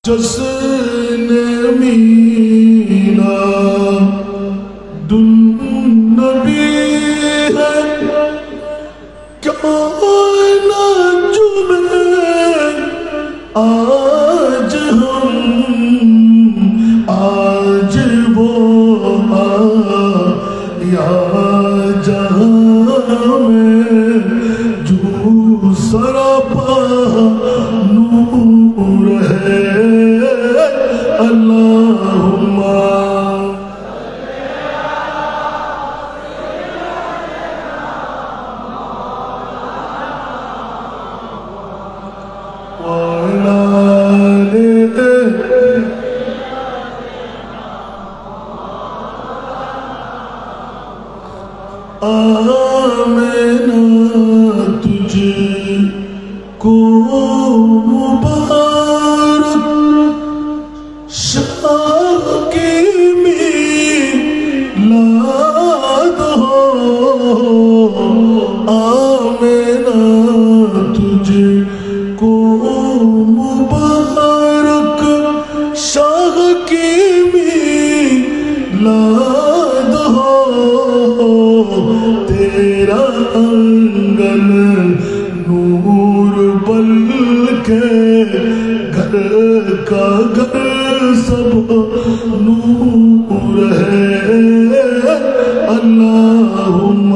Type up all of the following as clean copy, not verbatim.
جسن مینا دن نبی ہے کیا نہ جمعے آج ہم آج وہ یا جہاں میں جو سراپا نور ہے اللہم آمینہ تجھ کو مبارک شاہ کی میلاد ہو آمینہ تجھ کو مبارک شاہ کی میلاد ہو تیرا آنگن نور بلکہ گھر کا گھر سب نور ہے اللہم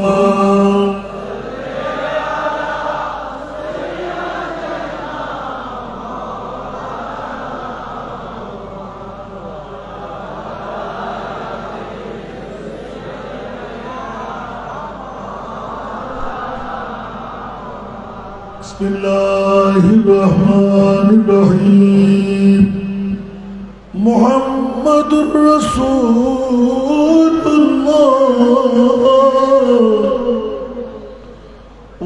بسم اللہ الرحمن الرحیم محمد رسول اللہ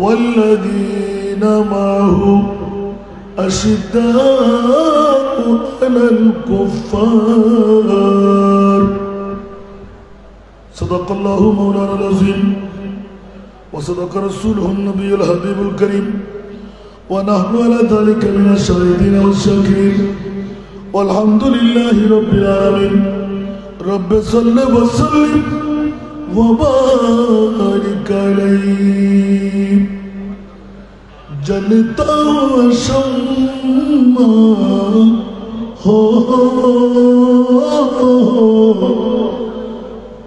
والذین معه اشداء علی الکفار صدق اللہ مولانا العظیم وصدق رسوله النبی الحبیب الکریم ونحن على ذلك من الشاهدين والشاكرين والحمد لله رب العالمين رب صل وسلم وبارك عليه جلتا شمع ہو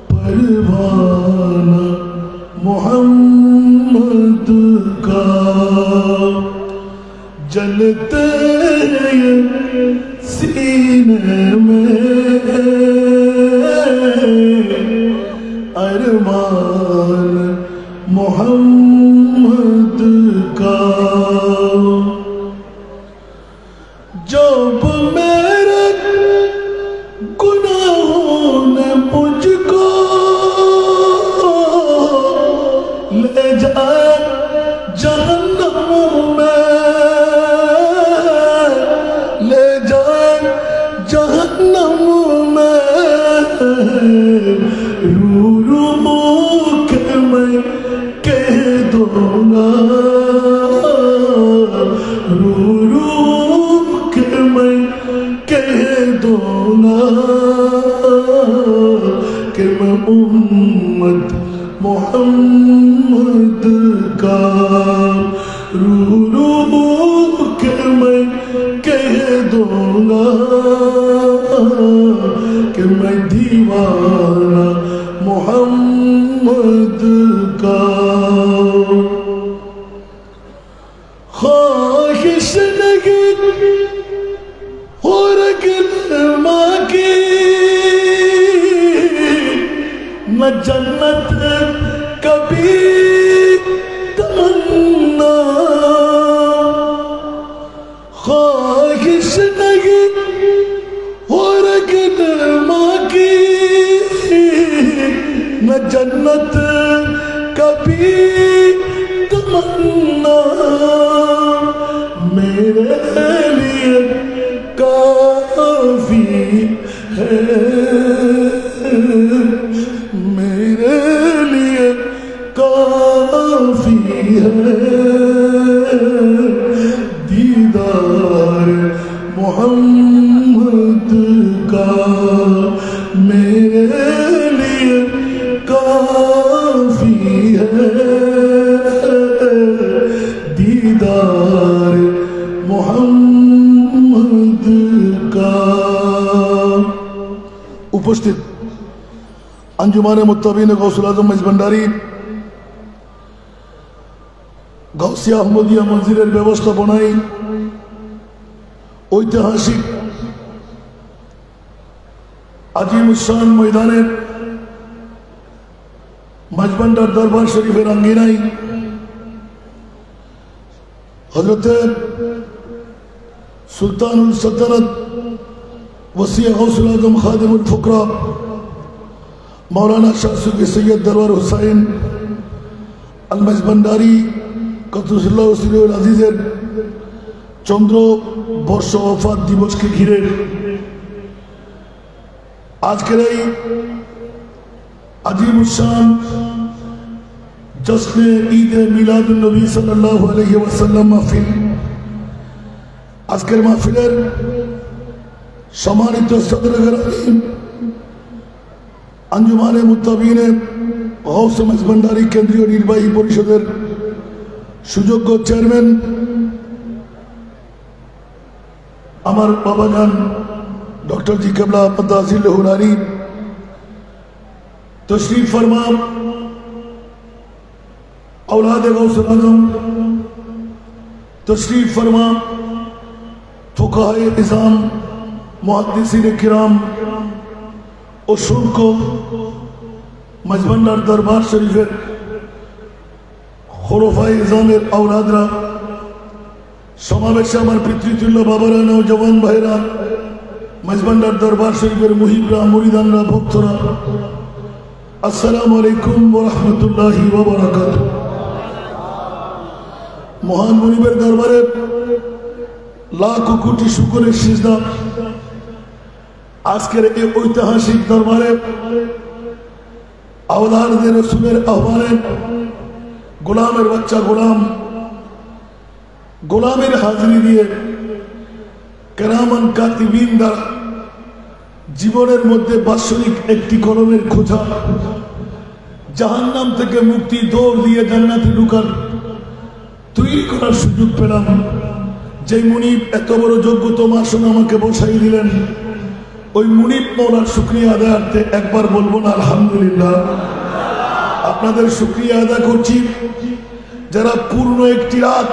پروانہ محمد کا جلتے سینے میں ارمان محمد کا جب میرے گناہوں نے مجھ کو لے جائے جہنم میں جہنم میں رو رو کے میں کہہ دوں گا رو رو کے میں کہہ دوں گا کہ میں امت محمد کا رو رو کے میں کہہ دوں گا کہ میں دیوانہ محمد کا خواہش نہیں اور کلمہ کی जन्नत कभी तमन्ना ख्वाहिश नहीं और माँ की न जन्नत कभी तमन्ना मेरे लिए काफी है मेरे लिए काफी है दीदार मोहम्मद का मेरे लिए काफी है दीदार मोहम्मद का। उपस्थित अंजुमाने मुत्तबीन गौसुल आज़म मेजबान्डारी गौसिया अहमदिया मंजिलेर व्यवस्थापनाय ऐतिहासिक আজিমুসান ময়দানের মাঝবান্ডার দরবার শরীফের আঙ্গিনায় হযরতে সুলতানুল সালতানাত ওসিয়া গৌসুল আজম খাদিমুল ফুকরা मौलाना शाह सूफी सैयद दरबार हुसैन अल मेजबान्डारी कद्दुसुल्लाह सिरुल अजीजेर चंद्र बर्ष वफात दिवस के घिरे आजकेर এই আজিমুসান जश्न ईद मिलादुन नबी सल्लल्लाहु अलैहि वसल्लम महफिल आजकेर महफिलेर सम्मानित सदर ग्रामी अंजुमाने मुत्ताबीने गौस मेजबान्डारी केंद्रीय निर्वाही परिषदेर सुयोग्य चेयरमैन आमार बाबाजान डॉक्टर जी केबला मद्दासिल हुरारी तशरीफ फरमा औलाद गौसुल आज़म तशरीफ फरमा फुकाहे इज़ाम मुहद्दिसीन किराम असंख्य मेजबान्डार दरबार शरीफेर खुलफाए इज़ामेर औलादरा समावेशे आमार पितृतुल्य बाबारा नौजवान भाईरा मेजबान्डार दरबार शरीफेर मुहिबरा मुरिदानरा भक्तरा अस्सलामु आलैकुम व रहमतुल्लाहि व बाराकातुहू। महान मुनिबेर दरबारे लाख कोटी शुकरेर सिजदा आजकेर এই ঐতিহাসিক দরবারে আওলাদে রাসূলের আহ্বানে গোলামের বাচ্চা গোলামের হাজিরি দিয়ে কেরামান কাতিবিন দ্বারা জীবনের মধ্যে বাৎসরিক একটি কলমের খোঁজা জাহান্নাম থেকে মুক্তি দৌড় দিয়ে জান্নাতে ঢোকার তৈরি করার সুযোগ পেলাম। যে মুনিব এত বড় যোগ্যতম আসন আমাকে বসাই দিলেন ওই মুনিব মওলার শুকরিয়া আদায়ার্থে একবার বলবো না আলহামদুলিল্লাহ। আপনাদের শুকরিয়া আদায় করছি যারা পূর্ণ একটি রাত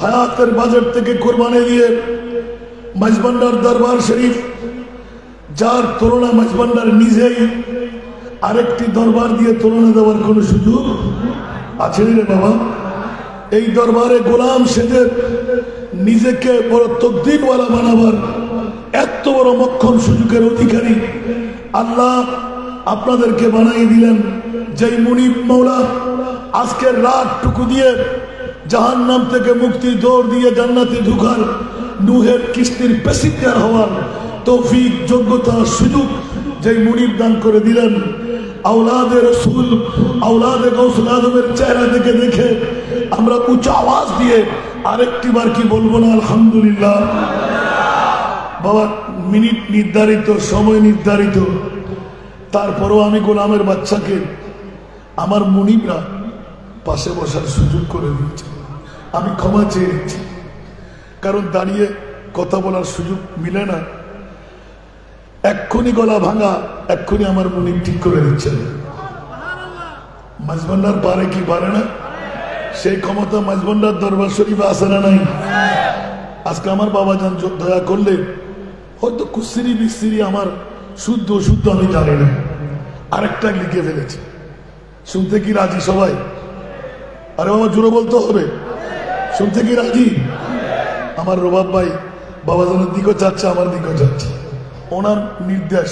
হায়াতের বাজার থেকে কোরবানি দিয়ে মেজবান্ডার দরবার শরীফ যার তুলনা মেজবান্ডার নিজেই আরেকটি দরবার দিয়ে তুলনা দেওয়ার কোনো সুযোগ আছে রে বাবা। এই দরবারে গোলাম সেজে নিজেকে বড় তকদিরওয়ালা বানাবার এত বড় মক্ষম সুযোগের অধিকারী আল্লাহ আপনাদেরকে বানাই দিলেন। যেই মুনিব মওলা আজকের রাতটুকু দিয়ে জাহান্নাম থেকে মুক্তি দৌড় দিয়ে জান্নাতে ঢোকার নূহের কিস্তির প্যাসেঞ্জার হওয়ার তৌফিক যোগ্যতা সুযোগ যেই মুনিব দান করে দিলেন औलादे रसूल औलादे गौसुल आज़मेर चेहरा देखे देखे আমরা উচ্চ আওয়াজ দিয়ে আরেকটি বার কি বলবো না আলহামদুলিল্লাহ। বাবা মিনিট নির্ধারিত সময় নির্ধারিত তারপরেও আমি গোলামের বাচ্চাকে আমার মুনিবরা পাশে বসার সুযোগ করে দিচ্ছে। আমি ক্ষমা চেয়ে নিচ্ছি কারণ দাঁড়িয়ে কথা বলার সুযোগ মিলে না। এক্ষুনি গলা ভাঙা এক্ষুনি আমার মুনিব ঠিক করে দিচ্ছেন। মেজবান্ডার পারে কি পারে না সেই ক্ষমতা মেজবান্ডার দরবার শরীফে আছে না নাই? আজকে আমার বাবা জান দয়া করলে হয়তো কুসিরি বিসিরি আমার শুদ্ধ শুদ্ধ আমি জানি না আরেকটা লিখে ফেলেছি। শুনতে কি রাজি সবাই? আরে বাবা জোরে বলতে হবে, শুনতে কি রাজি? আমার রবাব ভাই বাবাজানের দিকেও চাচ্ছে, আমার দিকেও চাচ্ছে। ওনার নির্দেশ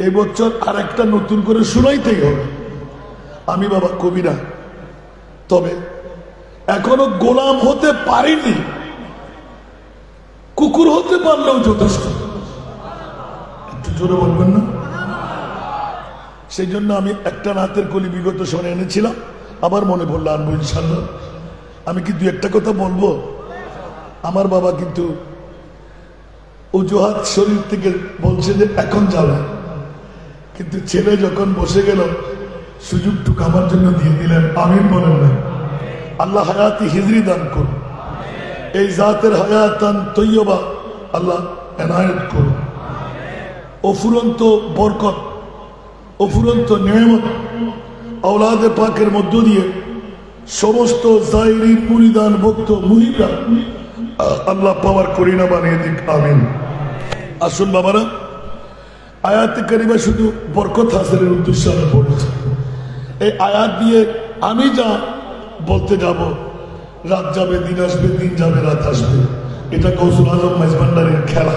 এই বছর আরেকটা নতুন করে শুনাইতেই হবে। আমি বাবা কবি না, তবে এখনো গোলাম হতে পারিনি, কুকুর হতে পারলেও যথেষ্ট। একটু জোরে বলবেন না? সেই জন্য আমি একটা নাতের কলি বিগত শোনে এনেছিলাম, আবার মনে পড়লো আনবো ইনশাল্লাহ। আমি কি দু একটা কথা বলবো? আমার বাবা কিন্তু অজুহাত শরীর থেকে বলছে যে এখন যাবে, কিন্তু ছেলে যখন বসে গেল সুযোগটুকু আমার জন্য দিয়ে দিলেন। আমিন বলেন না? আল্লাহ হায়াতি হিজরি দান করুন, এই জাতের হায়াতান তৈয়বা আল্লাহ এনায়েত করুন। অফুরন্ত বরকত, অফুরন্ত নিয়ামত আওলাদে পাকের মধ্য দিয়ে সমস্ত জায়রিন মুরিদান ভক্ত মুহিবরা আল্লাহ পাওয়ার করিনা বানিয়ে দিক। আমিন। আসুন বাবারা, আয়াতে কারিমা শুধু বরকত হাসিলের উদ্দেশ্যে আমি পড়েছি। এই আয়াত দিয়ে আমি যা বলতে যাব, রাত যাবে দিন আসবে, দিন যাবে রাত আসবে, এটা গৌসুল আজম মেজবান্ডারের খেলা।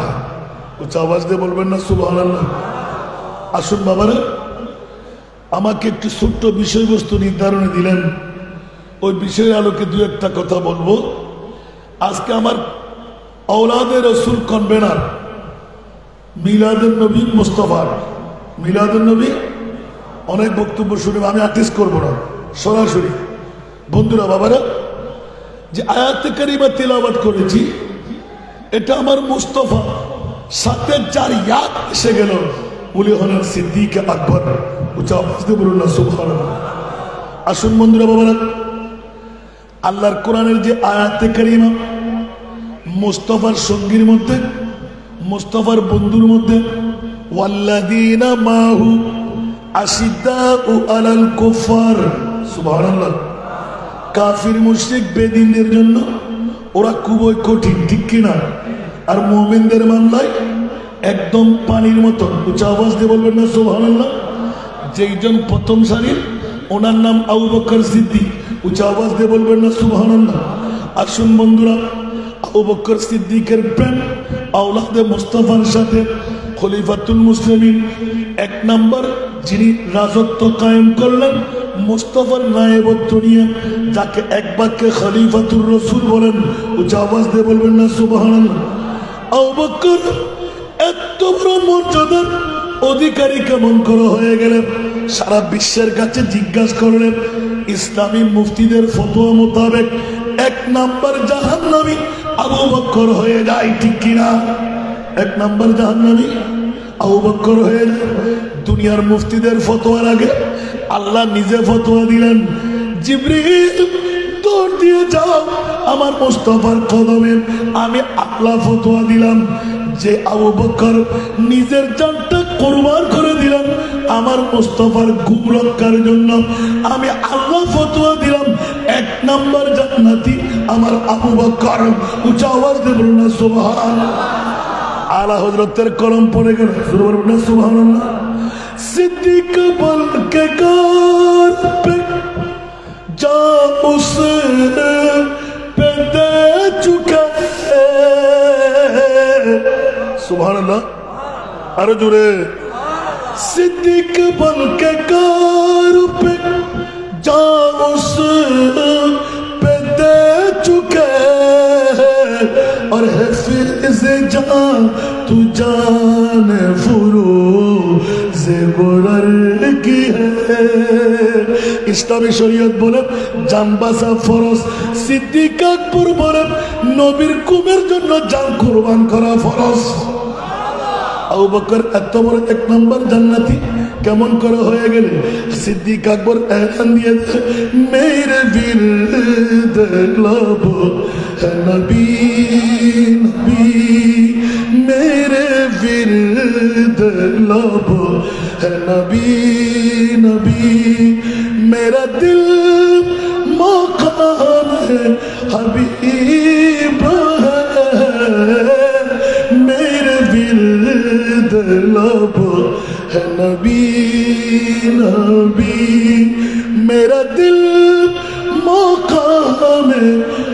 উচ্চ আওয়াজ দিয়ে বলবেন না সুবহানাল্লাহ? আসুন বাবারা, আমাকে একটি ছোট্ট বিষয়বস্তু নির্ধারণে দিলেন, ওই বিষয়ের আলোকে দু একটা কথা বলবো। আজকে আমার আওলাদে রসুল কনভেনার মিলাদুন নবী মুস্তাফার, মিলাদুন নবী অনেক বক্তব্য শুনে আমি আর্টিস্ট করবো না, সরাসরি বন্ধুরা বাবারা যে আয়াতে কারিমা তিলাওয়াত করেছি, এটা আমার মুস্তাফা সাথে যার ইয়াদ এসে গেল উনি হলেন সিদ্দিক আকবর। উচ্চ আওয়াজ দিয়ে বলুন না সুবহানাল্লাহ। আসুন বন্ধুরা বাবারা, আল্লাহর কোরআনের যে আয়াতে কারিমা মুস্তাফার সঙ্গীর মধ্যে, মুস্তাফার বন্ধুর মধ্যে, ওয়াল্লাযীনা মাহু আশিদ্দাউ আলাল কুফার, সুবহানাল্লাহ। কাফির মুশরিক বেদিনদের জন্য ওরা খুবই কঠিন, ঠিক কিনা? আর মুমিনদের মামলায় একদম পানির মতো। উচ্চ আওয়াজ দিয়ে বলবেন না সুবহানাল্লাহ? যেইজন প্রথম সারির, ওনার নাম আবু বকর সিদ্দিক। উচ্চ আওয়াজ দিয়ে বলবেন না সুবহানাল্লাহ? আসুন বন্ধুরা, আবু বকর সিদ্দিকের প্রেম আওলাদে মুস্তাফার সাথে খলিফাতুল মুসলিমিন এক নাম্বার যিনি রাজত্ব কায়েম করলেন, মুস্তাফার নায়েবত্ব নিয়ে, যাকে এক বাক্যে খলিফাতুর রসুল বলেন। উচ্চ আওয়াজ দিয়ে বলবেন না সুবহানাল্লাহ? আবু বকর এত বড় মর্যাদার অধিকারী কেমন করে হয়ে গেলেন? সারা বিশ্বের কাছে জিজ্ঞাসা করলেন, ইসলামী মুফতিদের ফতোয়া মোতাবেক এক নাম্বার জাহান্নামী আবু বকর হয়ে যায়, ঠিক কিনা? এক নাম্বার জাহান্নামী আবু বকর হয়ে যায়। দুনিয়ার মুফতিদের ফতোয়ার আগে আল্লাহ নিজে ফতোয়া দিলেন, জিবরিল দৌড় দিয়ে যাও আমার মুস্তাফার কদমে। আমি আল্লাহ ফতোয়া দিলাম যে আবু বকর নিজের জানটা কুরবান করে দিলাম আমার মুস্তাফার ঘুম রক্ষার জন্য। আমি আল্লাহ ফতোয়া দিলাম এক নাম্বার জান্নাতি আমার আবু বকর। উচ্চ আওয়াজ দিয়ে বলুন না সুবহানাল্লাহ? আলা হযরতের কলম পড়ে গেল, বলুন না সুবহানাল্লাহ? सिद्दीक बन के कार पे जा उसे पे दे चुका है। सुभान अल्लाह, अरे जुरे। सिद्दीक बन के कार पे जा उसे पे दे चुका है और है फिर से जान तू जान फुरू ইসলামী শরীয়ত বলেন জান বাঁচা ফরজ, সিদ্দিক আকবর বলেন নবীর কুমের জন্য জান কুরবান করা ফরজ। আবু বকর এত বড় এক নম্বর জান্নাতি কেমন করে হয়ে গেল? সিদ্দিক আকবর এলান দিয়ে মেরে বিরদ लब নবী নবী मेरे विरद लब है नबी नबी मेरा दिल मकाम है हबीब है मेरे विरद लब है نبی نبی میرا دل مقام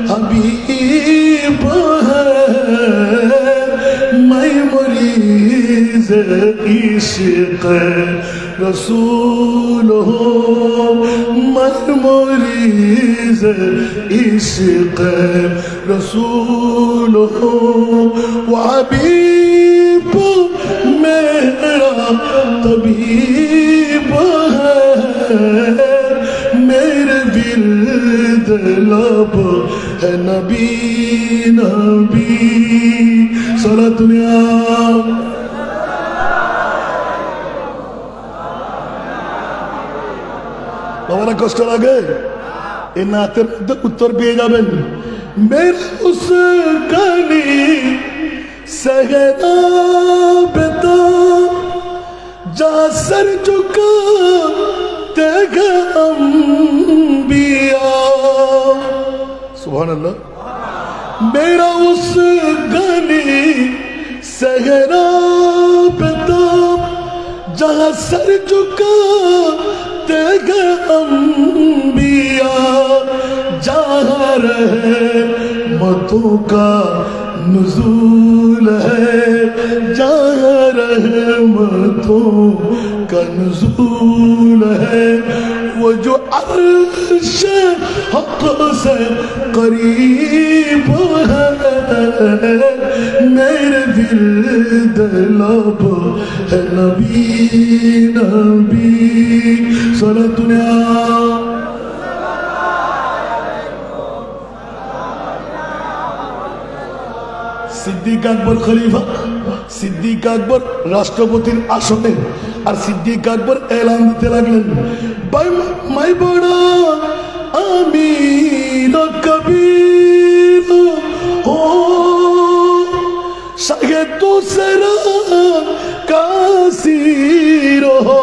حبیب ہے میں مریض عشق رسول ہوں میں مریض عشق رسول ہوں وحبیب میرا طبیب ہے میرے ورد لب ہے نبی نبی سارا دنیا বাবারা কষ্ট লাগে এই নাতের মধ্যে উত্তর পেয়ে যাবেন মেরা উস গানি সহরা বেতা যা সর ঝুকা তেগা अंबिया সুবহানাল্লাহ मेरा उस गानी सहरा बेता जहाँ सर झुका तेगे अंबिया जहाँ रहमतों का नुज़ूल है जहाँ रहमतों का नुज़ूल है वो जो अर्श हक़ से करीब है मेरे विरद लब है नबी नबी सारा दुनिया সিদ্দিক আকবর খলিফা সিদ্দিক আকবর রাষ্ট্রপতির আসনে আর সিদ্দিক আকবর এলান দিতে লাগলেন मैं बड़ा अमीर कबीर हो शायद दूसरा कासीर हो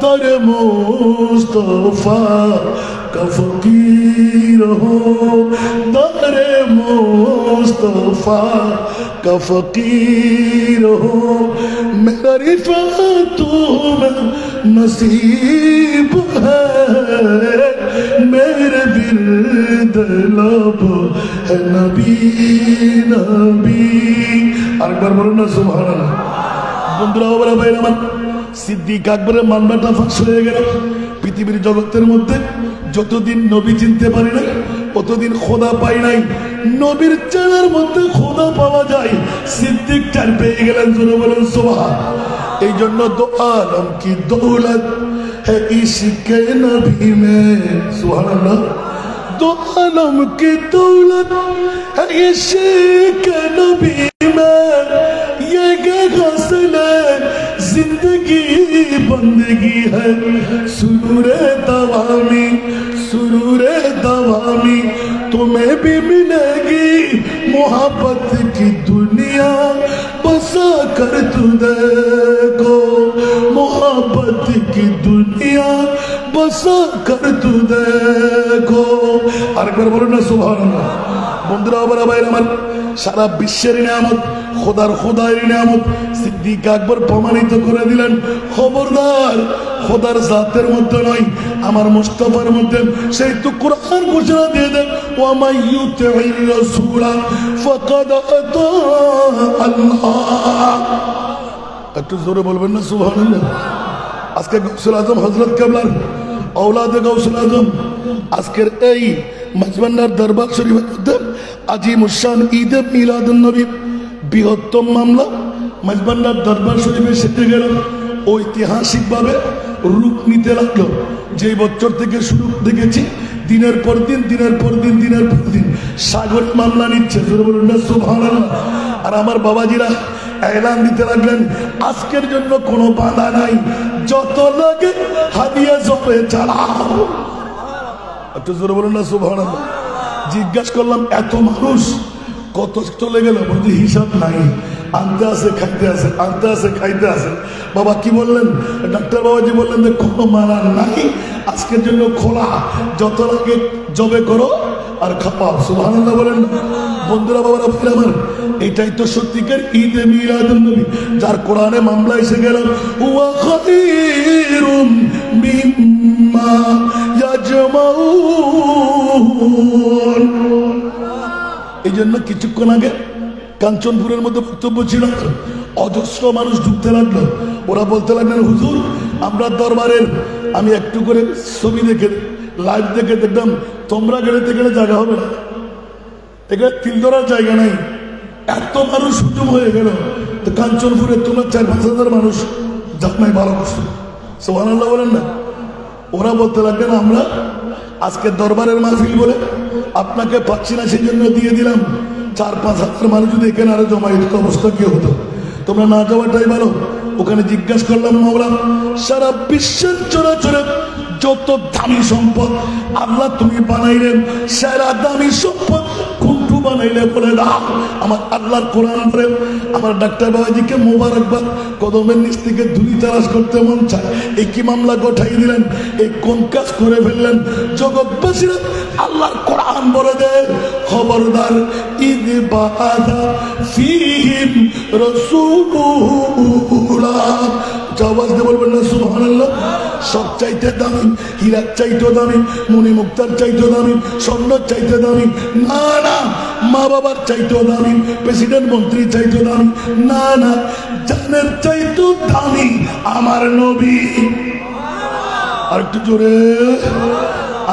दर मुस्तफा का फकीर हो दर मुस्तफा का फकीर हो मेरा रिफ़ात में नसीब है मेरे विरद लब है नबी नबी একবার বলুন না সুবহানাল্লাহ বন্ধুরা বাবারা ভাইরা আমার সিদ্দিক আকবরের মামলাটা ফাঁস হয়ে গেল পৃথিবীর জগতের মধ্যে যতদিন নবী চিনতে পারি নাই ততদিন খোদা পাই নাই নবীর চেহারার মধ্যে খোদা পাওয়া যায় সিদ্দিক চার পেয়ে গেলেন জোরে বলুন সুবহান এই জন্য দো আলম কি দৌলত है इश्क नबी में सुभान दो आलम की दौलत है इश्क नबी में ये गसल जिंदगी बंदगी है सुरूरे दवामी तुम्हें भी मिलेगी मोहब्बत की दुनिया बसा कर तू देखो मोहब्बत की दुनिया बसा कर तू देखो আরেকবার বলুন না সুবহানাল্লাহ বন্ধুরা বাবা ভাইরা আমার সারা বিশ্বের নিয়ামত খোদার নিয়ামত সিদ্দিক আকবর প্রমাণিত করে দিলেন খবরদার খোদার জাতের মধ্যে নয় আমার মুস্তাফার মধ্যে সেই তো কোরআন ঘোষণা দিয়ে দেন ওয়া মাইয়ুতির রাসূলা ফাকাদ আতা আল্লাহ একটু জোরে বলবেন না সুবহানাল্লাহ আজকে গাউসুল আজম হযরত কেবলার औलाद গাউসুল আজম আজকের এই মাঝবান্ডার দরবার শরীফের মধ্যে আজিমুশান ঈদে মিলাদুন নবী বৃহত্তম মামলা মাঝবান্ডার দরবার শরীফে সেটে গেল ঐতিহাসিকভাবে রূপ নিতে লাগলো যে বছর থেকে শুরু দেখেছি দিনের পর দিন সাগর মামলা নিচ্ছে সুবহানাল্লাহ আর আমার বাবাজিরা এলান দিতে লাগলেন আজকের জন্য কোনো বাধা নাই যত লাগে হাদিয়া জবে চালাও একটু জোরে বলুন না সুবহানাল্লাহ জিজ্ঞাসা করলাম এত মানুষ কত চলে গেল বলছি হিসাব নাই আনতে আসে খাইতে আসে বাবা কি বললেন ডাক্তার বাবাজি বললেন যে কোনো মানা নাই আজকের জন্য খোলা যত লাগে জবে করো আর খাপাও সুবহানাল্লাহ বলেন বন্ধুরা বাবারা ভাইরা আমার, এটাই তো সত্যিকার ঈদে মিলাদুন নবী, যার কোরআনে মামলা এসে গেল ওয়া খায়রুম মিম্মা ইয়াজমাউন। এই জন্য কিছুক্ষণ আগে কাঞ্চনপুরের মধ্যে বক্তব্য ছিল, অজস্র মানুষ ঢুকতে লাগলো। ওরা বলতে লাগলেন হুজুর আমরা দরবারের, আমি একটু করে ছবি দেখে লাইভ দেখে দেখলাম তোমরা গেলে জায়গা হবে না, এখানে তিল ধরার জায়গা নাই, এত মানুষ হুজুম হয়ে গেল। তো কাঞ্চনপুরে তোমরা 4-5 হাজার মানুষ যাক নাই, ভালো করছো, সুবহানাল্লাহ বলেন না। ওরা বলতে লাগলেন আমরা আজকে দরবারের মাহফিল বলে আপনাকে পাচ্ছি না, সেই জন্য দিয়ে দিলাম। 4-5 হাজার মানুষ যদি এখানে আরো জমাইত অবস্থা কি হতো? তোমরা না যাওয়াটাই ভালো। ওখানে জিজ্ঞাসা করলাম মাওলা সারা বিশ্বের চরাচরে যত দামি সম্পদ আল্লাহ তুমি বানাইলেন, সেরা দামি সম্পদ কোনটু বানাইলে বলে দাও। আমার আল্লাহর কোরআন পড়ে আমার ডাক্তার বাবাজিকে মোবারকবাদ, কদমের নিচ থেকে ধুলি তালাশ করতে মন চায়। এই কি মামলা গোঠাই দিলেন, এই কোন কাজ করে ফেললেন? জগৎবাসীরা আল্লাহর কোরআন বলে দেয় খবরদার, ঈদ বাদা ফিহিম রাসূলুল্লাহ। আওয়াজ দিয়ে বলবেন না সুবহানাল্লাহ। সব চাইতে দামি, হীরার চাইতে দামি, মণি মুক্তার চাইতে দামি, স্বর্ণর চাইতে দামি না না, মা বাবার চাইতে দামি, প্রেসিডেন্ট মন্ত্রী চাইতে দামি না না, জানের চাইতে দামি আমার নবী। আর একটু জোরে,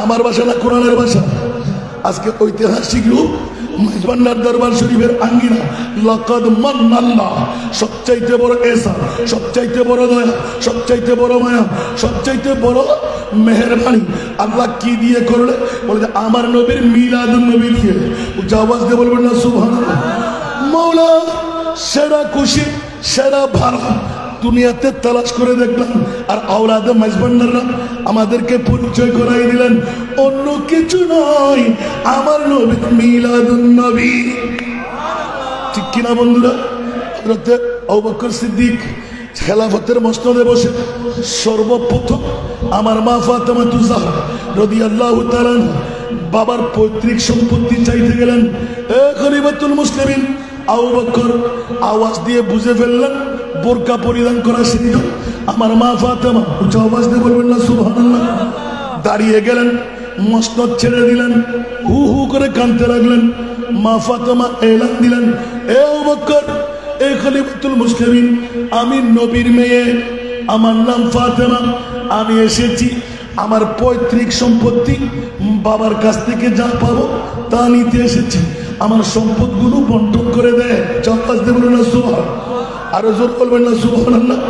আমার ভাষা না কোরআনের ভাষা। আজকে ঐতিহাসিক রূপ মেজবান্ডার দরবার শরীফের আঙ্গিনা, লাকাদ মান্নাল্লাহ, সবচাইতে বড় এহসান, সবচাইতে বড় দয়া, সবচাইতে বড় মায়া, সবচাইতে বড় মেহেরবানি আল্লাহ কি দিয়ে করলে? বলে আমার নবীর মিলাদুন নবী দিয়ে। আওয়াজ দিয়ে বলবেন না সুবহানাল্লাহ। মাওলা সেরা খুশি, সেরা ভালো দুনিয়াতে তালাশ করে দেখলাম, আর আওলাদে মেজবান্ডাররা আমাদেরকে পরিচয় করাই দিলেন অন্য কিছু নয়, আমার নবী মিলাদুন নবী। ঠিক কিনা বন্ধুরা? হযরতে আবু বকর সিদ্দিক খেলাফতের মসনদে বসে সর্বপ্রথম আমার মা ফাতেমাতুজ জাহরা রাদিয়াল্লাহু তাআলা বাবার পৈতৃক সম্পত্তি চাইতে গেলেন। এ খলিফাতুল মুসলিমিন আবু বকর আওয়াজ দিয়ে বুঝে ফেললেন বোরকা পরিধান করা শিখল আমার মা ফাতেমা। উচ্চ আওয়াজ দিয়ে বলবেন না সুবহানাল্লাহ। দাঁড়িয়ে গেলেন, মসনদ ছেড়ে দিলেন, হু হু করে কাঁদতে লাগলেন। মা ফাতেমা এলান দিলেন, এ আবু বকর, এ খলিফাতুল মুসলিমিন, আমি নবীর মেয়ে, আমার নাম ফাতেমা, আমি এসেছি আমার পৈতৃক সম্পত্তি বাবার কাছ থেকে যা পাবো তা নিতে এসেছি, আমার সম্পদগুলো বন্টন করে দেয়। চাপাস দেবেন না সুবহান, আরো জোর বলবেন না সুবহানাল্লাহ।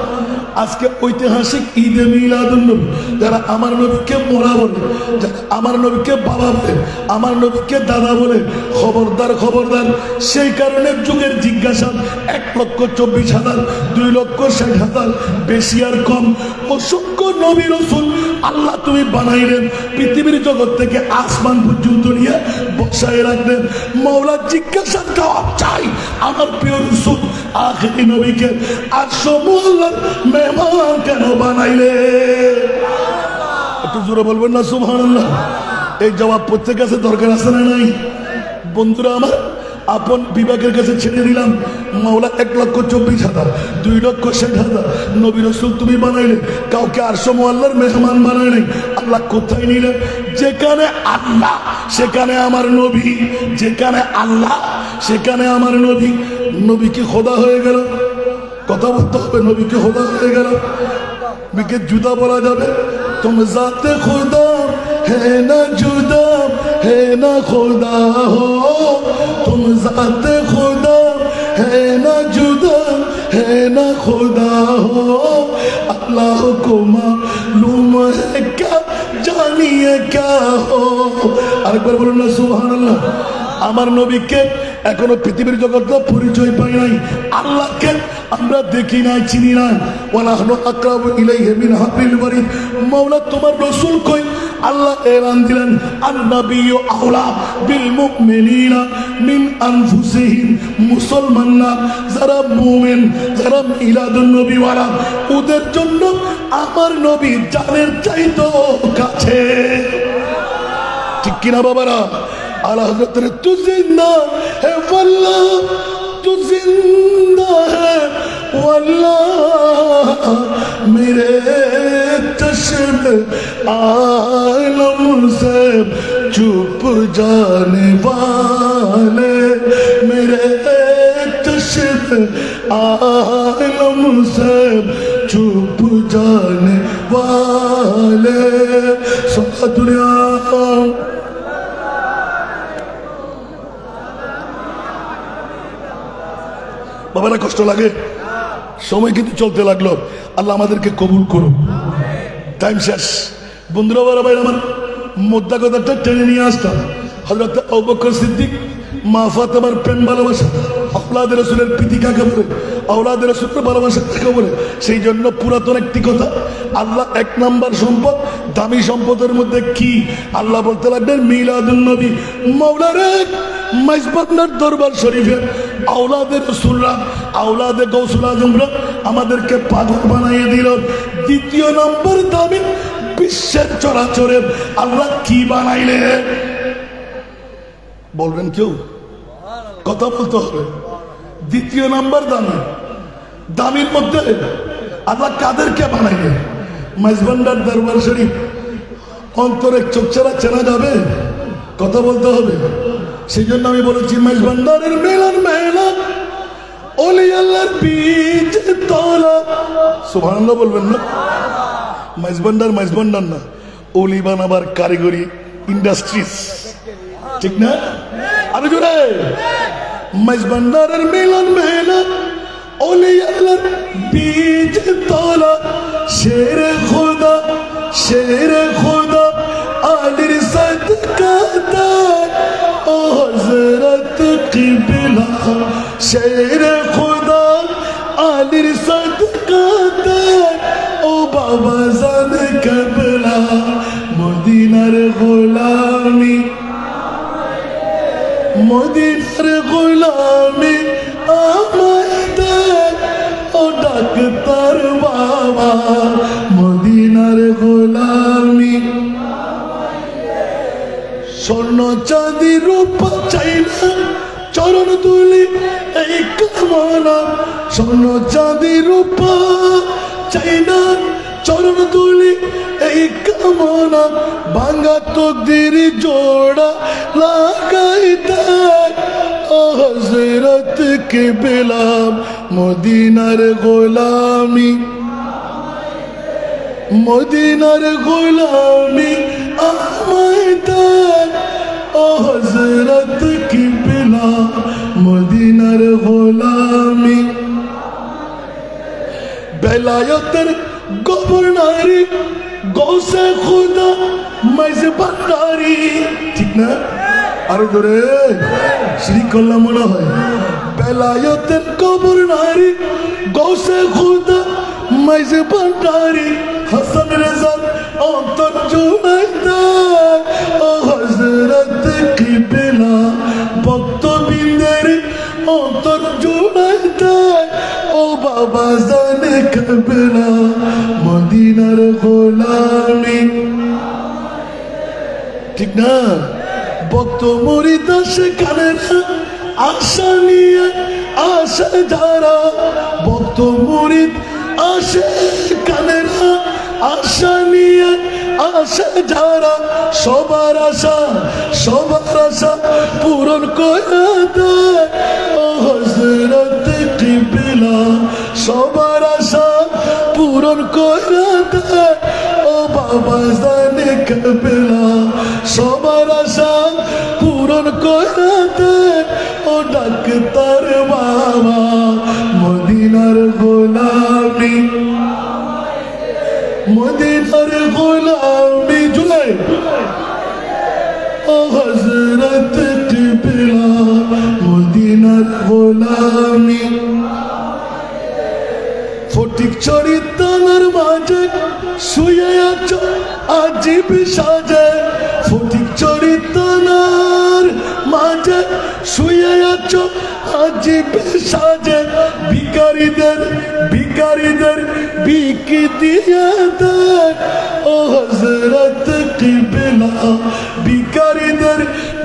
আজকে ঐতিহাসিক ঈদে মিলাদুন নবী, যারা আমার নবীকে মোরা বলে, যারা আমার নবীকে বাবা বলে, আমার নবীকে দাদা বলে, খবরদার খবরদার। সেই কারণে যুগের জিজ্ঞাসা 1,24,000, 2,60,000, বেশি আর কম অসংখ্য নবী রাসূল আল্লাহ তুমি বানাইলেন, পৃথিবীর জগৎ থেকে আসমান পর্যন্ত নিয়ে বসায় রাখলেন। মাওলা জিজ্ঞাসার জবাব চাই, আমার প্রিয় রাসূল আখিরি নবীকে আর সমূল্লার মেহমান কেন বানাইলে? একটু জোরে বলবেন না সুবহানাল্লাহ। এই জবাব প্রত্যেক কাছে দরকার আছে না নাই? বন্ধুরা আমার, আপন বিভাগের কাছে ছেড়ে দিলাম। মাওলা 1,24,000, 2,60,000 নবী রাসূল তুমি বানাইলে, কাউকে আরশে মুআল্লার মেহমান বানাই নাই। আল্লাহ কোথায় নিলেন? যেখানে আল্লাহ সেখানে আমার নবী, যেখানে আল্লাহ সেখানে আমার নবী। নবী কি খোদা হয়ে গেল? কথা বলতে হবে, নবী কি খোদা হয়ে গেল? নবীকে জুদা বলা যাবে? তুমি জাতে খোদা है ना जुदा है ना खुदा हो, तुम जाते खुदा है ना जुदा है ना खुदा हो, अल्लाह को मालूम है क्या जानिए क्या हो। আরেকবার বলুন না সুবহানাল্লাহ। আমার নবীকে এখনো পৃথিবীর জগতে পরিচয় পাই নাই, আল্লাহকে আমরা দেখি নাই, চিনি নাই। ওয়ানাহনু আকরাবু ইলাইহি মিন হাবলিল ওয়ারিদ। মাওলা তোমার রাসূল কই? আল্লাহ এলান দিলেন, আন-নাবিয়্যু আওলা বিল মুমিনিনা মিন আনফুসিহিম। মুসলমানরা যারা মুমিন, যারা মিলাদুন নবী ওয়ালা, ওদের জন্য আমার নবী জানের চাইতো কাছে। ঠিক কিনা বাবারা? आला हजरत ने तू जिंदा है वल्लाह, तू जिंदा है वल्लाह, मेरे चश्म आलम से चुप जाने वाले, मेरे चश्म आलम से चुप जाने वाले। सारा दुनिया বাবারা কষ্ট লাগে, সময় কিন্তু চলতে লাগলো। আল্লাহ আমাদেরকে কবুল করুন। টাইম শেষ। বন্ধুরা বড় ভাই আমার মুদ্রা কথাটা টেনে নিয়ে আসতাম। হযরত আবু বকর সিদ্দিক, মা ফাতেমার প্রেম ভালোবাসা, আওলাদ রাসূলের প্রীতি কাকে বলে, আওলাদ রাসূলের ভালোবাসা কাকে বলে, সেই জন্য পুরাতন একটি কথা, আল্লাহ এক নাম্বার সম্পদ, দামি সম্পদের মধ্যে কি? আল্লাহ বলতে লাগলেন মিলাদুন নবী, মাওলার মাইজবান্নার দরবার শরীফে আওলাদে রাসূলরা, আওলাদে গাউসুল আজমরা আমাদেরকে পাগল বানিয়ে দিল। দ্বিতীয় নম্বর দামি বিশ্বের চরাচরে আল্লাহ কি বানাইলে? বলবেন কেউ? কথা বলতে হবে। দ্বিতীয় নাম্বার দামি, দামির মধ্যে আল্লাহ কাদেরকে বানাইলে? মাইজবান্নার দরবার শরীফ অন্তরে চোখ ছাড়া চেনা যাবে? কথা বলতে হবে। সেই জন্য আমি বলেছি মাইজবান্নারের মিলন মেলা, ওলি আল্লাহর বীজ তলা। সুবহানাল্লাহ বলবেন না? মাইজবান্নার মাইজবান্নার না, ওলি বানাবার কারিগরি ইন্ডাস্ট্রিজ, ঠিক না? আরে জোরে, মাইজবান্নারের মিলন মেলা, ওলি আল্লাহর বীজ তলা, শেরে খোদা, শেরে খোদা আলির সদকা দার, ও হযরত কিবলা, শেরে খোদা আলির সদকা দার, ও বাবা জান কিবলা, মদিনার গোলামি, মদিনার গোলামি আমায় দে, ও ডাক্তার বাবা, মদিনার গোলামি। স্বর্ণ চাঁদি রূপা চাই না, চরণ তুলি এই কামনা, স্বর্ণ চাঁদি রূপা চাই না, চরণ তুলি এই কামনা, ভাঙা তকদির জোড়া লাগাই দেয়, ও হযরত কিবলা, মদিনার গোলামি, মদিনার গোলামি আমায় দেয়, ও হযরত কিবলা, মদিনার গোলামি। বেলায়েতের গভর্নরি গৌসে খুদা মাইজবান্নারি, ঠিক না? আরো জোরে শ্রী কল্লা মনে হয়। বেলায়েতের গভর্নরি গৌসে খুদা মাইজবান্নারি, হাসান রেজার অন্তর জুড়াই দেয়, ও হযরত কিবলা, ভক্তবৃন্দের অন্তর জুড়াই দেয়, ও বাবা জানে কিবলা, মদিনার গোলামি, ঠিক না? ভক্ত মুরিদ সেখানে আশা নিয়ে আসে যারা, ভক্ত মুরিদ আসে কানেরা আশা নিয়ে আসে যারা, সবার আশা, সবার আশা পূরণ করে দেয়, ও হযরত কিবলা, সবার আশা পূরণ করে দেয়, ও বাবা জানে কিবলা, সবার আশা পূরণ করে দেয়, ও ডাক্তার বাবা, মদিনার গোলামি, মদিনার গোলামি। জুলাই ও হযরত কিবলা, মদিনার গোলামি। ফটিক চরিতানার মাঝে শুয়ে আছো আজিব সাজে, ফটিক চরিতানার মাঝে শুয়ে আছো আজিব সাজে, ভিখারীদের ভিখারীদের বিকি দিয়ে দেয়, ও হযরত কিবলা, ভিখারীদের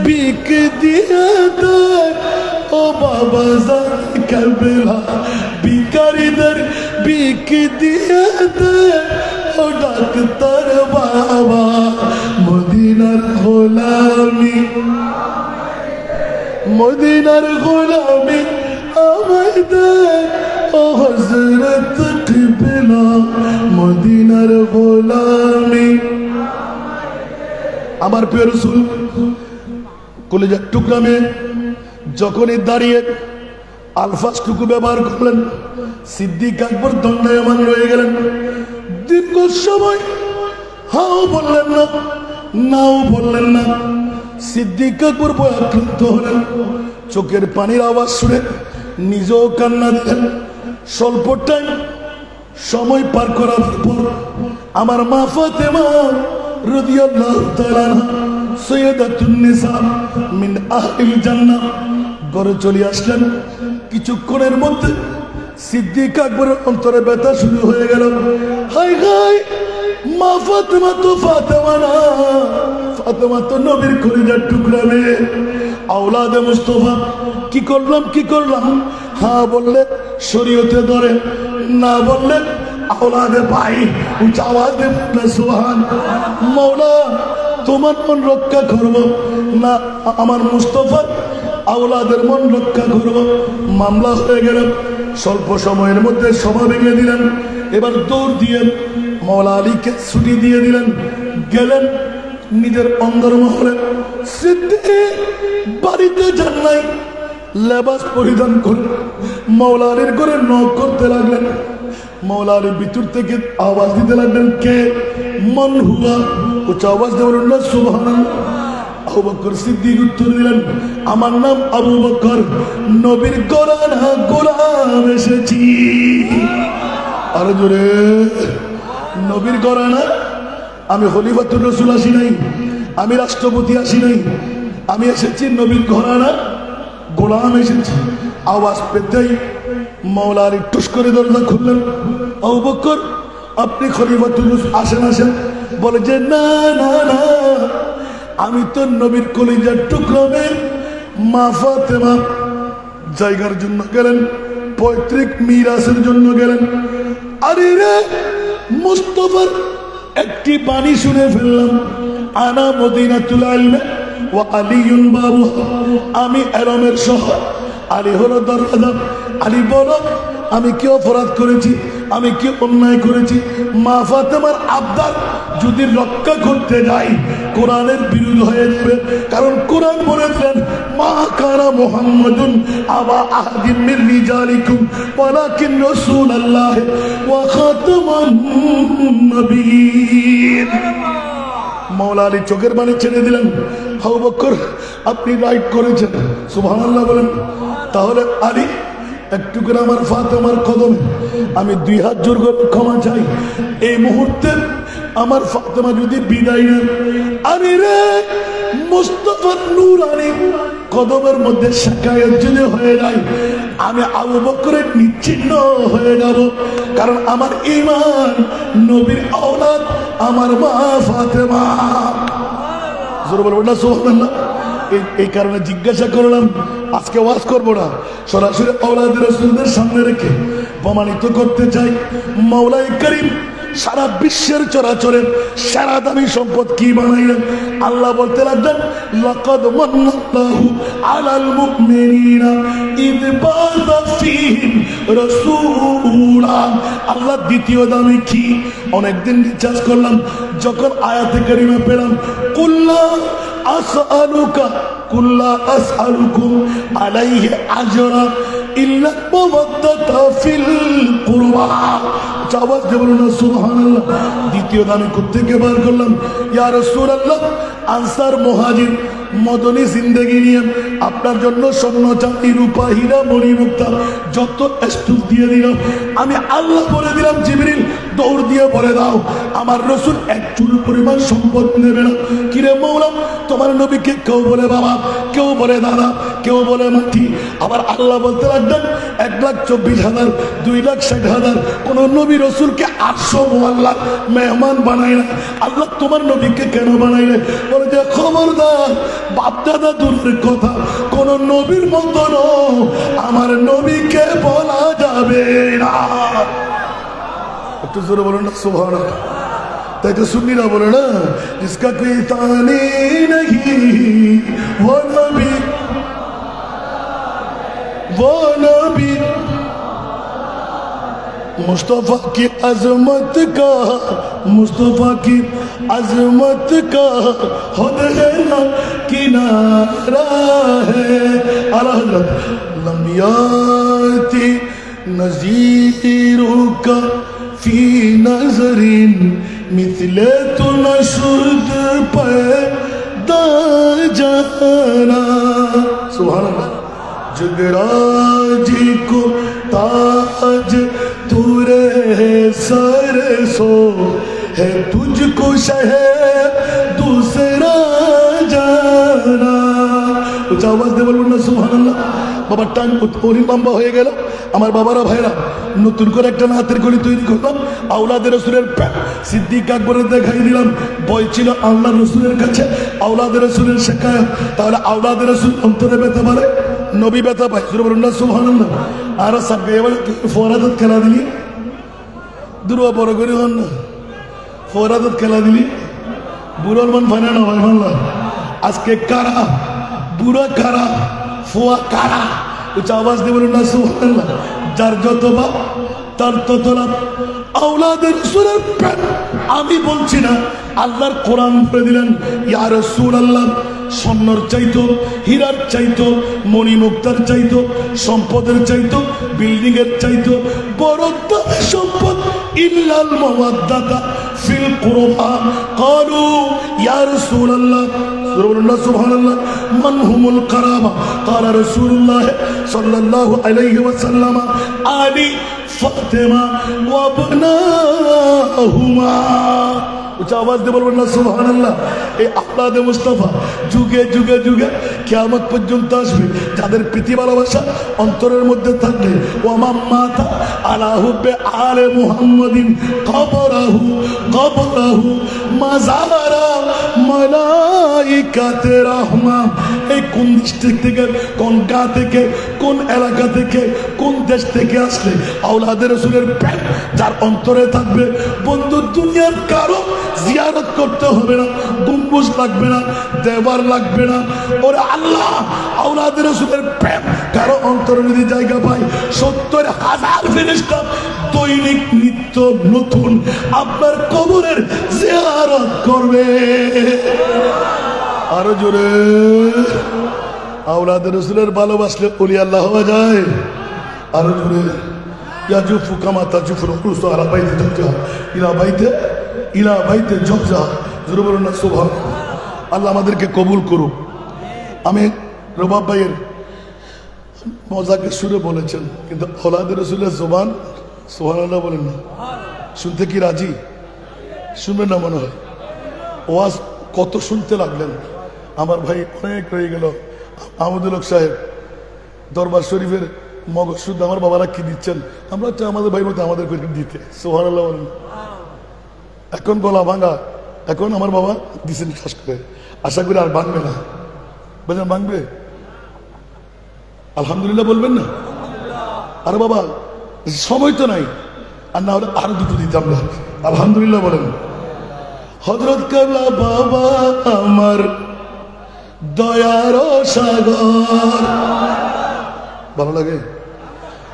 भीख दिया दर ओ बाबा जान करबला भिखारी दर भीख दिया दर ओ डॉक्टर बाबा मदीनार गोलामी मदीनार गोलामी আমায় দে ও হযরত কিবলা মদিনার গোলামি আমার প্রিয় রাসূল কলিজার টুকরা মেয়ে যখনই দাঁড়িয়ে আলফাজটুকু ব্যবহার করলেন সিদ্দিক আকবর দণ্ডায়মান রয়ে গেলেন দীর্ঘ সময় হাও বললেন না নাও বললেন না সিদ্দিক আকবর ভয়াক্রান্ত হলেন চোখের পানির আওয়াজ শুনে নিজেও কান্না দিলেন স্বল্প টাইম সময় পার করার পর আমার মা ফাতেমা রাদিয়াল্লাহু তাআলা সাইয়্যিদাতুন নিসা মিন আহলিল জান্নাহ ঘরে চলে আসলেন কিছুক্ষণের মধ্যে সিদ্দিক আকবরের অন্তরে ব্যথা শুরু হয়ে গেল হায় হায় মা ফাতেমা তো ফাতেমা না ফাতেমা তো নবীর কলিজার টুকরা মেয়ে আওলাদে মুস্তাফা কি করলাম হ্যাঁ বললে শরীয়তে ধরে না বললে আওলাদে ভাই উচ্চ আওয়াজে বললে সুবহান মাওলা তোমার মন রক্ষা করব না আমার মুস্তাফার আওলাদের মন রক্ষা করব মামলা হয়ে গেল স্বল্প সময়ের মধ্যে সভা ভেঙে দিলেন এবার দৌড় দিয়ে মওলা আলীকে ছুটি দিয়ে দিলেন গেলেন নিজের অন্দরমহলে সিদ্দিক বাড়িতে যান নাই লেবাস পরিধান করে মওলা আলীর ঘরে নক করতে লাগলেন মওলা আলী ভিতর থেকে আওয়াজ দিতে লাগলেন কে মান হুয়া উচ্চ আওয়াজ দিয়ে বললেন না সুবহানাল্লাহ আবু বকর সিদ্দিক উত্তর দিলেন আমার নাম আবু বকর নবীর ঘরানা গোলাম এসেছি আর জোরে নবীর ঘরানা আমি খলিফাতুর রাসূল আসি নাই আমি রাষ্ট্রপতি আসি নাই আমি এসেছি নবীর ঘরানা গোলাম এসেছি আওয়াজ পেতেই মওলা আলী টুস করে দরজা খুললেন আবু বকর আপনি খলিফাতুর রাসূল আসেন বলে যে না না না আমি তো নবীর কলিজার টুকরা মেয়ে মা ফাতেমা জায়গার জন্য গেলেন পৈতৃক মিরাসের জন্য গেলেন আরে রে মুস্তাফার একটি বাণী শুনে ফেললাম আনা মদিনাতুল ইলম ওয়া আলিয়ুন বাবু আমি ইলমের শহর আলী হলো দরজা আলী বলো আমি কি অপরাধ করেছি আমি কি অন্যায় করেছি মা ফাতেমার আবদার যদি রক্ষা করতে যাই কোরআনের বিরোধ হয়ে যাবে কারণ কোরআন বলেছেন মা কানা মুহাম্মাদুন আবা আহাদিন মিন রিজালিকুম ওয়ালাকিন রাসূলুল্লাহ ওয়া খাতামান নবিয়্যিন মওলা আলী চোখের পানি ছেড়ে দিলেন আবু বকর আপনি রাইট করেছেন সুবহানাল্লাহ বলেন তাহলে আলী একটু করে আমার ফাতেমার কদমে আমি 2 হাত জোর করে ক্ষমা চাই এই মুহূর্তে আমার ফাতেমা যদি বিদায় নেন আরে রে মুস্তাফার নূরানী কদমের মধ্যে শাকায়াত যদি হয়ে যায় আমি আবু বকরের নিশ্চিহ্ন হয়ে যাব কারণ আমার ঈমান নবীর আওলাদ আমার মা ফাতেমা জোরে বলবেন না সুবহানাল্লাহ এই কারণে জিজ্ঞাসা করলাম আজকে ওয়াজ করবো না সরাসরি আওলাদ রাসূলদের সামনে রেখে প্রমাণিত করতে চাই মাওলাই করিম সারা বিশ্বের চরাচরের সারা দামি সম্পদ কি বানাইলেন আল্লাহ বলতে লাগলেন লাকাদ মান্নাল্লাহু আলাল মুমিনিনা ইদ বাআসা ফীহিম রাসূলা আল্লাহ দ্বিতীয় দামি কি অনেকদিন রিচার্জ করলাম যখন আয়াতে কারিমা পেলাম কুল্লা আসআলুকা কুল্লা আসআলুকুম আলাইহি আজরা ইল্লা মাওয়াদ্দাতা ফিল কুরবা আওয়াজ দিয়ে বলুন না সুবহানাল্লাহ দ্বিতীয় দামি কোত্থেকে বার করলাম ইয়া রাসূলুল্লাহ আনসার মুহাজির মদনী জিন্দেগি নিয়ে আপনার জন্য স্বর্ণ চাঁদি রূপা হীরা মণিমুক্তা যত স্তূপ দিয়ে দিলাম আমি আল্লাহ বলে দিলাম জিবরিল দৌড় দিয়ে বলে দাও আমার রাসূল এক চুল পরিমাণ সম্পদ নেবে না কিরে মওলা তোমার নবীকে কেউ বলে বাবা কেউ বলে দাদা কেউ বলে মাটি আবার আল্লাহ বলতে লাগলেন 1,24,000 2,60,000 কোন নবী রাসূলকে 800 মোয়াল্লা মেহমান বানায় না আল্লাহ তোমার নবীকে কেন বানাইলে বলে যে খবরদার বাপ দাদা দূরের কথা কোন নবীর মতন আমার নবীকে বলা যাবে না। একটু জোরে বলুন না সুবহানাল্লাহ। তাই তো সুন্নিরা বলে না, ইসকা কোই তানি नहीं वो नबी मुस्तफा की अजमत का, मुस्तफा की अजमत का खुद है ना किनारा है। आला हज़रत लम याति नज़ीरों का फी नज़रिन मिथले तो नशुद पैदा जाना। सुभान अल्लाह। जुगराजी को ताज तुरे सर सो है तुझको शहर दूसरा जाना। উচ্চ আওয়াজ দিয়ে বলুন না সুবহানাল্লাহ। বাবার টাইম অনেক লম্বা হয়ে গেল। আমার বাবারা ভাইরা নতুন করে একটা নাতের গলি তৈরি করলাম, আওলাদের রসুলের সিদ্দিক আকবরের দেখাই দিলাম। বই ছিল আল্লাহ রসুলের কাছে, আওলাদের রসুলের শেখায়। তাহলে আওলাদের রসুল অন্তরে ব্যথা পারে, নবী ব্যথা পায়। বলুন না সুবহানাল্লাহ। আর সাথে এবার ফরাদত খেলা দিলি দুর্বা বড় করে হন না, ফরাদত খেলা দিলি বুড়োর মন ফানে না ভাই মাল্লা। আজকে কারা বুড়া কারা ফোয়া কারা, উচ্চ আওয়াজ দিয়ে বলুন না সুবহানাল্লাহ। যার যত বাপ তার তত লাভ। আওলাদের রাসূলের প্রেম আমি বলছি না, আল্লাহর কোরআন বলে দিলেন ইয়া রাসূলুল্লাহ স্বর্ণর চাইতো, হীরার চাইতো, মণিমুক্তার চাইতো, সম্পদের চাইতো, বিল্ডিং এর চাইতো বড় সম্পদ ইল্লাল মাওয়াদ্দাতা ফিল কুরবা। ক্বালু ইয়া রাসূলুল্লাহ সুবহানাল্লাহ মান হুমুল কারাবা। ক্বালা রাসূলুল্লাহ সাল্লাল্লাহু আলাইহি ওয়াসাল্লাম আলী ফাতেমা ওয়া ইবনাহুমা। উচ্চ আওয়াজ দিয়ে বলবেন না সুবহানাল্লাহ। এই আওলাদে মুস্তাফা যুগে যুগে যুগে কিয়ামত পর্যন্ত আসবে, যাদের প্রীতি ভালোবাসা অন্তরের মধ্যে থাকবে। ওয়া মাতা আলা হুব্বে আলে মুহাম্মাদিন কবরাহু কবরাহু মাযারা মালাইকাতে রাহমা। এই কোন ডিস্ট্রিক্ট থেকে, কোন গাঁ থেকে, কোন এলাকা থেকে, কোন দেশ থেকে আসলে আওলাদের রাসূলের প্রেম যার অন্তরে থাকবে, বন্ধু দুনিয়ার কারো জিয়ারত করতে হবে না, গম্বুজ লাগবে না, দেওয়ার লাগবে না। ওরে আল্লাহ আওলাদের রাসূলের প্রেম কারো অন্তরে যদি জায়গা পায়, ৭০,০০০ ফেরেশতা দৈনিক নিত্য নতুন আপনার কবরের জিয়ারত করবে। আরো জোরে আওলাদের রাসূলের ভালোবাসলে ওলি আল্লাহ হওয়া যায়। আরো জোরে ইয়াজুফু কামা তাজুফুল উরুসু আলা বাইতি জবজা ইলা বাইতে জবজা। জোরে বলুন না সুবহানাল্লাহ। আল্লাহ আমাদেরকে কবুল করুক। আমি রবাব ভাইয়ের মজাকে সুরে বলেছেন, কিন্তু আওলাদের রাসূলের জবান সুবহানাল্লাহ বলেন না। শুনতে কি রাজি? শুনবেন না মনে হয়? ওয়াজ কত শুনতে লাগলেন। আমার ভাই অনেক রয়ে গেল। আহমদুল হক সাহেব দরবার শরীফের মগজ শুদ্ধ আমার বাবারা কি দিচ্ছেন, আমরা চাই আমাদের ভাই মতো আমাদের দিতে। সুবহানাল্লাহ বলেন। এখন গলা ভাঙা, এখন আমার বাবা দিচ্ছেন খাস করে, আশা করি আর ভাঙবে না। বলছেন ভাঙবে? আলহামদুলিল্লাহ বলবেন না? আরে বাবা সময় তো নাই, আর না হলে আরো দুটো দিতাম না। আলহামদুলিল্লাহ বলেন। হযরত কেবলা বাবা আমার দয়ার সাগর। ভালো লাগে?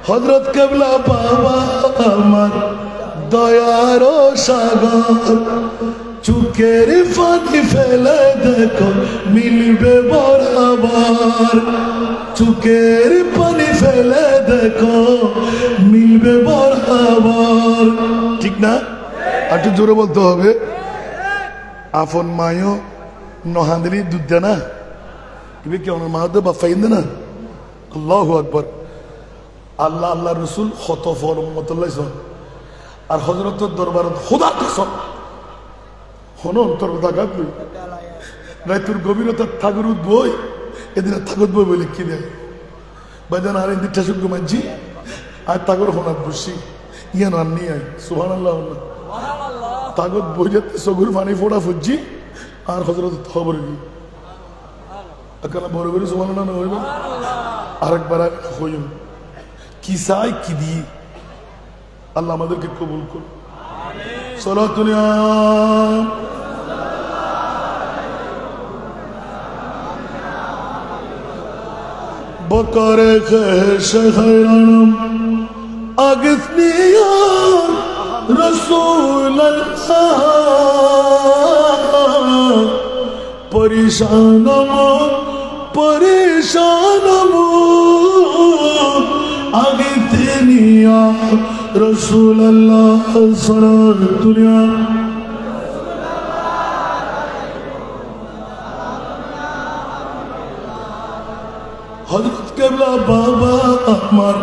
হযরত কেবলা বাবা আমার দয়ার সাগর, চুকের পানি ফেলে দেখো মিলবে বরাবর। চুকের পানি ফেলে দেখো মিলবে বরাবর। ঠিক না? একটু জোরে বলতে হবে। আপন মায়ও নহান্দি দুধ দেয় না, তুমি কি ওনার মাহাদ বা ফাইন না? আল্লাহু আকবার। আল্লাহ আল্লাহ রসুল হত ফরমতুল্লাহ আর হজরতের দরবার খোদা কসম হন অন্তর থাকাত রাইতুর গভীরতা থাকুর বই এদিন থাকুত বই বলে কি দেয় বাজান আর দিকটা সুখ মাঝি আর তাগর হনাত বসি ইয়ান আর নিয়ে আই সুবহানাল্লাহ। তাগত বই যাতে সগুর পানি ফোড়া ফুজি আর হযরত খবর কি একলা বড় করে সুবহানাল্লাহ না হইবে আরেকবার হইম কি চাই কি দি আল্লাহ আমাদেরকে কবুল করুন আমিন সালাতুল বকরে খৈরানম আগসনি ইয়া রাসূলুল্লাহ পরেশানম আগসনি ইয়া রাসূলুল্লাহ সাল্লাল্লাহু হযরত কেবলা বাবা আমার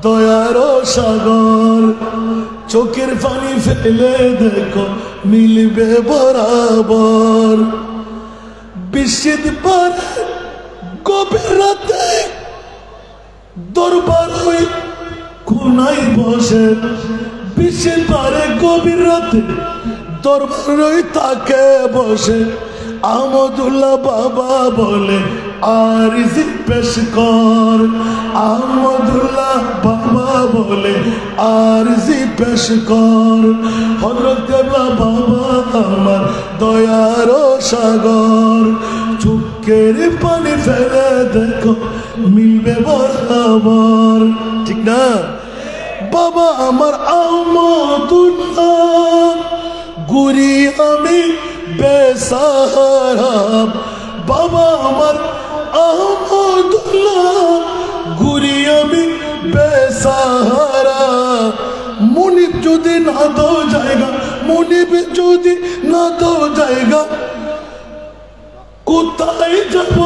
দয়ার সাগর চোখের পানি ফেলে দেখো মিলবে বরাবর বিশিদ পর গভীর রাতে দরবার হয়ে কোনাই বসে বিশিদ পারে গভীর রাতে দরবার হয়ে তাকে বসে আহমদুল্লাহ বাবা বলে আরজি পেশ কর আহমদুল্লাহ বাবা বলে আরজি পেশ কর হযরত কেবলা বাবা আমার দয়ার সাগর চোখের পানি ফেলে দেখো মিলবে বরাবর ঠিক না বাবা আমার আহমদুল্লাহ গুরি আমি বেসাহারা বাবা আমার আহমদুল্লাহ গুরি আমি বেসাহারা মুনিব যদি না দো জায়গা মুনিব যদি না দো জায়গা কোথায় যাব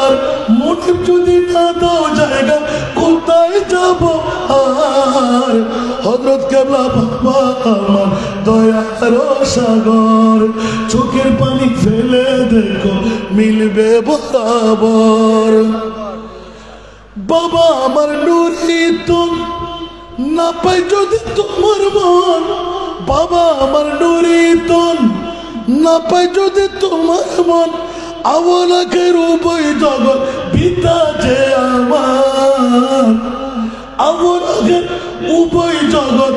আর মুনিব যদি না দো জায়গা কোথায় যাব আর হযরত কেবলা বাবা আমার দয়ার সাগর চোখের পানি ফেলে দেখো মিলবে বরাবর বাবা আমার নুরি তুম না পাই যদি তোমার মন বাবা আমার নুরি তুম না পাই যদি তোমার মন আওয়ালাখের উভয় জগৎ পিতা যে আমার আওয়ালাখের উভয় জগৎ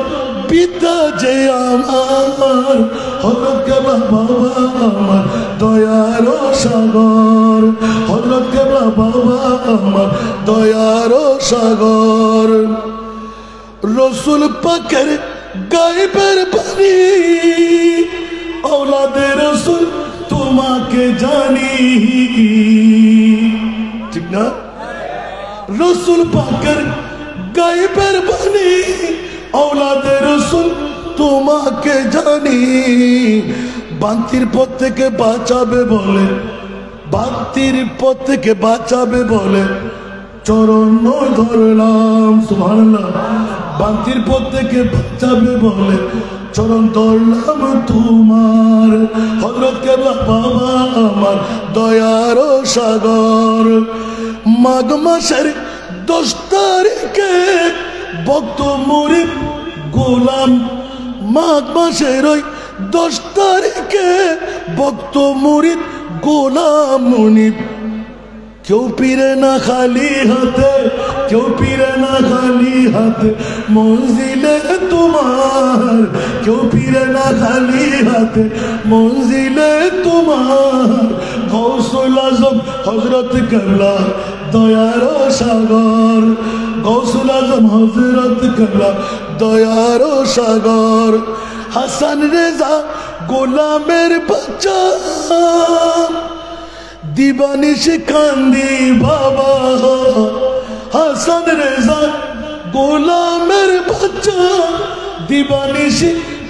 পিতা যে আমার হযরত কেবলা বাবা আমার দয়ার সাগর হযরত কেবলা বাবা আমার দয়ার সাগর রসুল পাকের গায়েবের বাণী औलादे रसूल তোমাকে জানি ঠিক না রসুল পাকের গায়েবের বাণী औलादे रसूल তোমাকে জানি বান্তির পথ থেকে বাঁচাবে বলে বান্তির পথ থেকে বাঁচাবে বলে চরণ ধরলাম সুবহানাল্লাহ বান্তির পথ থেকে বাঁচাবে বলে চরণ ধরলাম তোমার হযরত কেবলা বাবা আমার দয়ার সাগর মাঘ মাসের 10 তারিখে ভক্ত মুরিদ গোলাম মাঘ মাসের 10 তারিখে ভক্ত মুরিদ গোলাম মুনিব क्यों पीरे ना खाली हाथे क्यों पीरे ना खाली हाथे मंजिले तुम्हार क्यों पीरे ना खाली हाथे मंजिले तुम्हार गौसुल आजम हजरत केबला दयार सागर गौसुल आजम हजरत केबला दयार सागर हसन रेजा गोलामेर बच्चा दीवानिश कांदी बाबा हसन रेजा गोलामेर बच्चा दीवानिश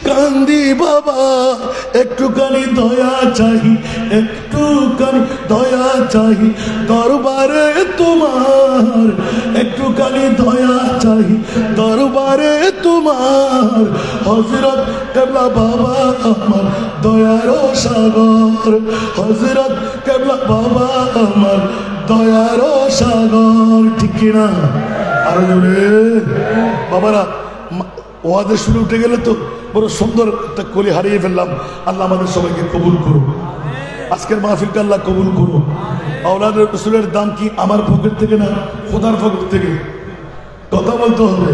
कांदी बाबा एकटुखानी दया चाही एकटुखानी दया चाही दरबारे तुम्हार एकटुखानी दया चाही दरबारे तुम्हार हजरत केबला बाबा আমার দয়ার সাগর হযরত কেবলা বাবা আমার দয়ার সাগর ঠিক না আর জোরে বাবারা ওয়াদের শুরু উঠে গেলে তো বড় সুন্দর একটা কলি হারিয়ে ফেললাম আল্লাহ আমাদের সবাইকে কবুল করুন আজকের মাহফিলটা আল্লাহ কবুল করুন। আওলাদের রাসূলের দাম কি আমার পকেট থেকে না, খোদার পকেট থেকে? কথা বলতে হবে।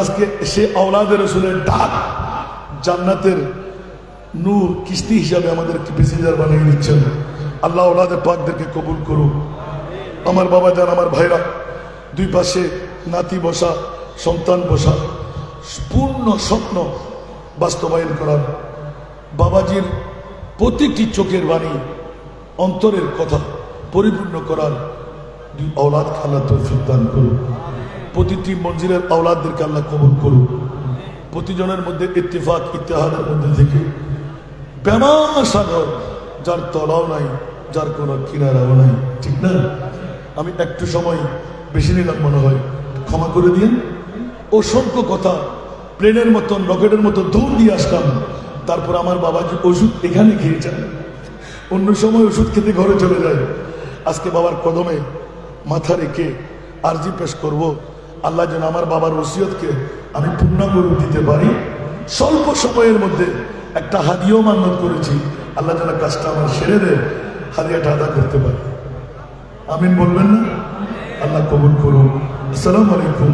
আজকে সে আওলাদের রাসূলের ডাক জান্নাতের নূর কিস্তি হিসাবে আমাদেরকে প্যাসেঞ্জার বানিয়ে দিচ্ছেন। আল্লাহ আওলাদের পাকদেরকে কবুল করুন। আমার বাবা যান, আমার ভাইরা, দুই পাশে নাতি বসা, সন্তান বসা, পূর্ণ স্বপ্ন বাস্তবায়ন করার, বাবাজির প্রতিটি চোখের বাণী, অন্তরের কথা পরিপূর্ণ করার দুই আওলাদকে আল্লাহ তৌফিক দান করুন। প্রতিটি মঞ্জিলের আওলাদদেরকে আল্লাহ কবুল করুন। প্রতিজনের মধ্যে ইত্তেফাক ইত্তেহাদের মধ্যে থেকে সাগর, যার তলাও নাই, যার কোনো কিনারাও নাই, ঠিক না? আমি একটু সময় বেশি নিলাম মনে হয়, ক্ষমা করে দিন। অসংখ্য কথা প্লেনের মতন, রকেটের মতো দৌড় দিয়ে আসলাম। তারপর আমার বাবাজি ওষুধ এখানে খেয়েছেন, অন্য সময় ওষুধ খেতে ঘরে চলে যায়। আজকে বাবার কদমে মাথা রেখে আরজি পেশ করব, আল্লাহ যেন আমার বাবার ওসিয়তকে আমি পূর্ণাঙ্গ রূপ দিতে পারি। স্বল্প সময়ের মধ্যে একটা হাদিয়াও মান্যত করেছি, আল্লাহ যেন কাজটা আমার সেরে দেয়, হাদিয়াটা আদা করতে পারি। আমিন বলবেন না? আল্লাহ কবুল করুন। আসসালামু আলাইকুম।